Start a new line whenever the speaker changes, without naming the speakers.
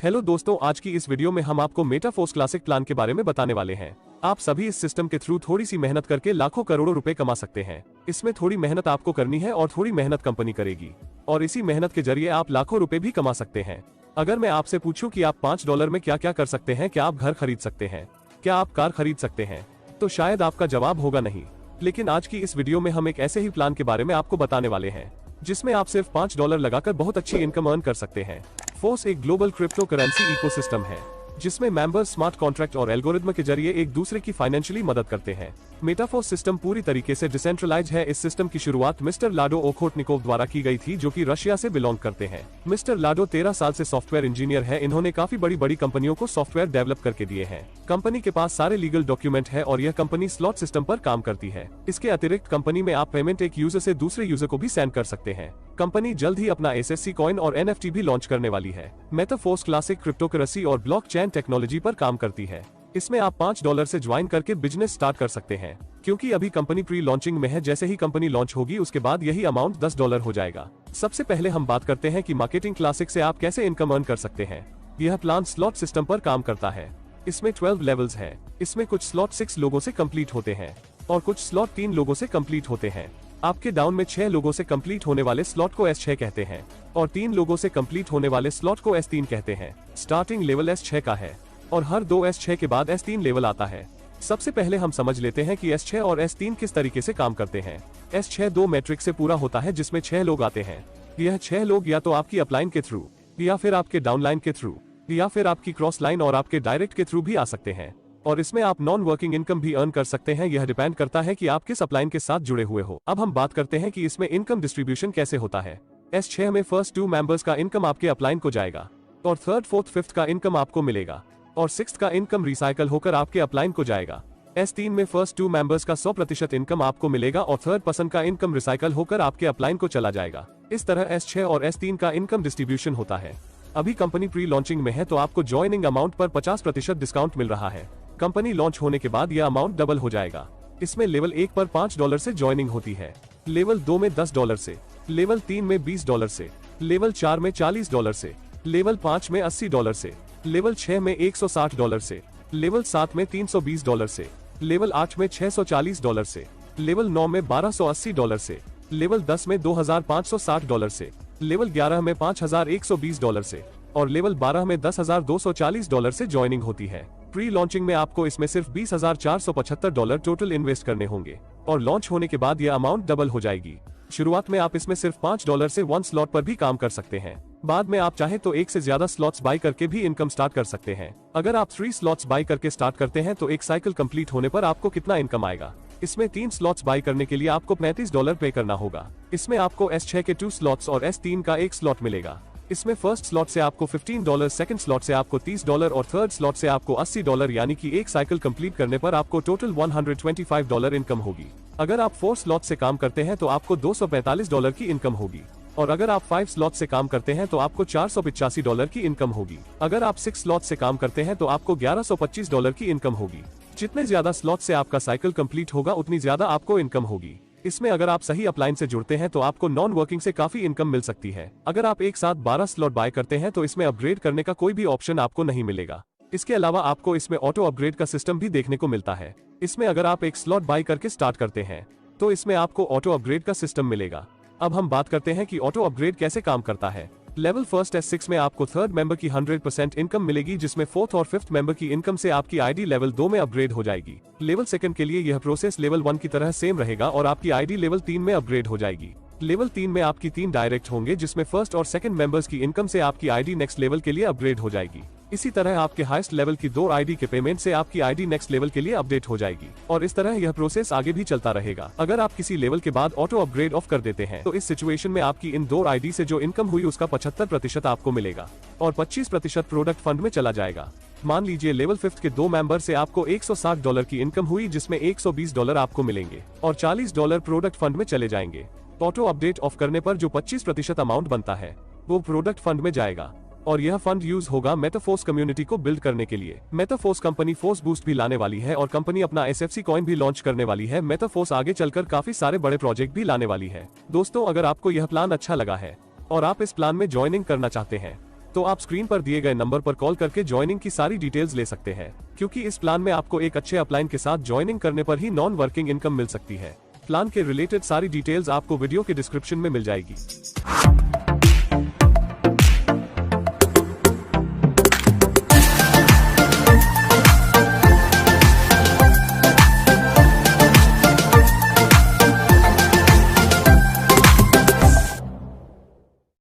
Hello दोस्तों, आज की इस वीडियो में हम आपको मेटाफोर्स क्लासिक प्लान के बारे में बताने वाले हैं। आप सभी इस सिस्टम के थ्रू थोड़ी सी मेहनत करके लाखों करोड़ों रुपए कमा सकते हैं। इसमें थोड़ी मेहनत आपको करनी है और थोड़ी मेहनत कंपनी करेगी, और इसी मेहनत के जरिए आप लाखों रुपए भी कमा सकते हैं। अगर मैं आपसे पूछूं कि आप $5 में क्या क्या कर सकते हैं, क्या आप घर खरीद सकते हैं, क्या आप कार खरीद सकते हैं, तो शायद आपका जवाब होगा नहीं। लेकिन आज की इस वीडियो में हम एक ऐसे ही प्लान के बारे में आपको बताने वाले हैं जिसमें आप सिर्फ $5 लगाकर बहुत अच्छी इनकम अर्न कर सकते हैं। फोर्स एक ग्लोबल क्रिप्टो करेंसी इकोसिस्टम है जिसमें मेंबर्स स्मार्ट कॉन्ट्रैक्ट और एल्गोरिथम के जरिए एक दूसरे की फाइनेंशियली मदद करते हैं। मेटाफोर्स सिस्टम पूरी तरीके से डिसेंट्रलाइज है। इस सिस्टम की शुरुआत मिस्टर लाडो ओखोटनिकोव द्वारा की गई थी, जो कि रशिया से बिलोंग करते हैं। मिस्टर लाडो 13 साल से सॉफ्टवेयर इंजीनियर है। इन्होंने काफी बड़ी बड़ी कंपनियों को सॉफ्टवेयर डेवलप करके दिए हैं। कंपनी के पास सारे लीगल डॉक्यूमेंट है और यह कंपनी स्लॉट सिस्टम पर काम करती है। इसके अतिरिक्त कंपनी में आप पेमेंट एक यूजर से दूसरे यूजर को भी सेंड कर सकते हैं। कंपनी जल्द ही अपना SSC कॉइन और NFT भी लॉन्च करने वाली है। मेटाफोर्स क्लासिक क्रिप्टोकरेंसी और ब्लॉकचेन टेक्नोलॉजी पर काम करती है। इसमें आप $5 से ज्वाइन करके बिजनेस स्टार्ट कर सकते हैं। क्योंकि अभी कंपनी प्री लॉन्चिंग में है, जैसे ही कंपनी लॉन्च होगी उसके बाद यही अमाउंट $10 हो जाएगा। सबसे पहले हम बात करते हैं कि मार्केटिंग क्लासिक से आप कैसे इनकम अर्न कर सकते हैं। यह प्लान स्लॉट सिस्टम पर काम करता है। इसमें 12 लेवल्स हैं। इसमें कुछ स्लॉट 6 लोगों से कंप्लीट होते हैं और कुछ स्लॉट 3 लोगों से कंप्लीट होते हैं। आपके डाउन में 6 लोगों से कंप्लीट होने वाले स्लॉट को S6 कहते हैं और 3 लोगों से कंप्लीट होने वाले स्लॉट को S3 कहते हैं। स्टार्टिंग लेवल S6 का है और हर 2 S6 के बाद S3 लेवल आता है। सबसे पहले हम समझ लेते हैं कि S6 और S3 किस तरीके से काम करते हैं। S6 2 मैट्रिक से पूरा होता है जिसमें 6 लोग आते हैं। यह 6 लोग या तो आपकी अपलाइन के थ्रू, या फिर आपके डाउनलाइन के थ्रू, या फिर आपकी क्रॉस लाइन और आपके डायरेक्ट के थ्रू भी आ सकते हैं। और इसमें आप नॉन वर्किंग इनकम भी अर्न कर सकते हैं। यह डिपेंड करता है कि आप किस अपलाइन के साथ जुड़े हुए हो। अब हम बात करते हैं कि इसमें इनकम डिस्ट्रीब्यूशन कैसे होता है। S6 में फर्स्ट 2 मेंबर्स का इनकम आपके अपलाइन को जाएगा और थर्ड, फोर्थ, फिफ्थ का इनकम आपको मिलेगा और सिक्स्थ का इनकम रिसाइकल होकर आपके अपलाइन को जाएगा। S3 में फर्स्ट 2 मेंबर्स का 100% इनकम आपको मिलेगा और थर्ड पर्सन का इनकम रिसाइकल होकर आपके अपलाइन को चला जाएगा। इस तरह S6 और S3 का इनकम डिस्ट्रीब्यूशन होता है। अभी कंपनी प्री लॉन्चिंग में है तो आपको ज्वाइनिंग अमाउंट पर 50% डिस्काउंट मिल रहा है। कंपनी लॉन्च होने के बाद यह अमाउंट डबल हो जाएगा। इसमें लेवल 1 पर $5 से ज्वाइनिंग होती है, लेवल 2 में $10 से, लेवल 3 में $20 से, लेवल 4 में $40 से, लेवल 5 में $80 से, लेवल 6 में $160 से, लेवल 7 में $320 से, लेवल 8 में $640 से, लेवल 9 में $1280 से, लेवल 10 में $2560 से, लेवल 11 में $5120 से और लेवल 12 में $10,240 से ज्वाइनिंग होती है। प्री लॉन्चिंग में आपको इसमें सिर्फ $20,475 टोटल इन्वेस्ट करने होंगे और लॉन्च होने के बाद यह अमाउंट डबल हो जाएगी। शुरुआत में आप इसमें सिर्फ $5 से 1 स्लॉट पर भी काम कर सकते हैं। बाद में आप चाहे तो एक से ज्यादा स्लॉट्स बाय करके भी इनकम स्टार्ट कर सकते हैं। अगर आप 3 स्लॉट्स बाय करके स्टार्ट करते हैं तो एक साइकिल कंप्लीट होने पर आपको कितना इनकम आएगा। इसमें 3 स्लॉट्स बाय करने के लिए आपको $35 पे करना होगा। इसमें आपको S6 के 2 स्लॉट्स और S3 का 1 स्लॉट मिलेगा। इसमें फर्स्ट स्लॉट से आपको $15, सेकंड स्लॉट से आपको $30 और थर्ड स्लॉट से आपको $80, यानी कि एक साइकिल कंप्लीट करने पर आपको टोटल $125 इनकम होगी। अगर आप 4 स्लॉट से काम करते हैं तो आपको $245 की इनकम होगी और अगर आप 5 स्लॉट से काम करते हैं तो आपको $485 की इनकम होगी। अगर आप 6 स्लॉट से काम करते हैं तो आपको $1125 की इनकम होगी। जितने ज्यादा स्लॉट से आपका साइकिल कंप्लीट होगा उतनी ज्यादा आपको इनकम होगी। इसमें अगर आप सही अपलाइन से जुड़ते हैं तो आपको नॉन वर्किंग से काफी इनकम मिल सकती है। अगर आप एक साथ 12 स्लॉट बाय करते हैं तो इसमें अपग्रेड करने का कोई भी ऑप्शन आपको नहीं मिलेगा। इसके अलावा आपको इसमें ऑटो अपग्रेड का सिस्टम भी देखने को मिलता है। इसमें अगर आप एक स्लॉट बाय करके स्टार्ट करते हैं तो इसमें आपको ऑटो अपग्रेड का सिस्टम मिलेगा। अब हम बात करते हैं कि ऑटो अपग्रेड कैसे काम करता है। लेवल फर्स्ट S6 में आपको थर्ड मेंबर की 100% इनकम मिलेगी, जिसमें फोर्थ और फिफ्थ मेंबर की इनकम से आपकी आईडी लेवल 2 में अपग्रेड हो जाएगी। लेवल सेकंड के लिए यह प्रोसेस लेवल 1 की तरह सेम रहेगा और आपकी आईडी लेवल 3 में अपग्रेड हो जाएगी। लेवल 3 में आपकी 3 डायरेक्ट होंगे, जिसमें फर्स्ट और सेकंड मेंबर्स की इनकम से आपकी आईडी नेक्स्ट लेवल के लिए अपग्रेड हो जाएगी। इसी तरह आपके हाईएस्ट लेवल की 2 आईडी के पेमेंट से आपकी आईडी नेक्स्ट लेवल के लिए अपडेट हो जाएगी और इस तरह यह प्रोसेस आगे भी चलता रहेगा। अगर आप किसी लेवल के बाद ऑटो अपग्रेड ऑफ कर देते हैं तो इस सिचुएशन में आपकी इन 2 आईडी से जो इनकम हुई उसका 75% आपको मिलेगा और 25% प्रोडक्ट फंड में चला जाएगा। मान लीजिए लेवल 5 के 2 मेंबर से आपको $160 की इनकम हुई, जिसमें $120 आपको मिलेंगे और $40 प्रोडक्ट फंड में चले जाएंगे। ऑटो अपडेट ऑफ करने पर जो 25% अमाउंट बनता है वो प्रोडक्ट फंड में जाएगा और यह फंड यूज होगा मेटाफोर्स कम्युनिटी को बिल्ड करने के लिए। मेटाफोर्स कंपनी फोर्स बूस्ट भी लाने वाली है और कंपनी अपना SFC कॉइन भी लॉन्च करने वाली है। मेटाफोर्स आगे चलकर काफी सारे बड़े प्रोजेक्ट भी लाने वाली है। दोस्तों, अगर आपको यह प्लान अच्छा लगा है और आप इस प्लान में ज्वाइनिंग करना चाहते हैं तो आप स्क्रीन पर दिए गए नंबर पर कॉल करके ज्वाइनिंग की सारी डिटेल्स ले सकते हैं, क्योंकि इस प्लान में आपको एक अच्छे अपलाइन के साथ ज्वाइनिंग करने पर ही नॉन वर्किंग इनकम मिल सकती है। प्लान के रिलेटेड सारी डिटेल्स आपको वीडियो के डिस्क्रिप्शन में मिल जाएगी।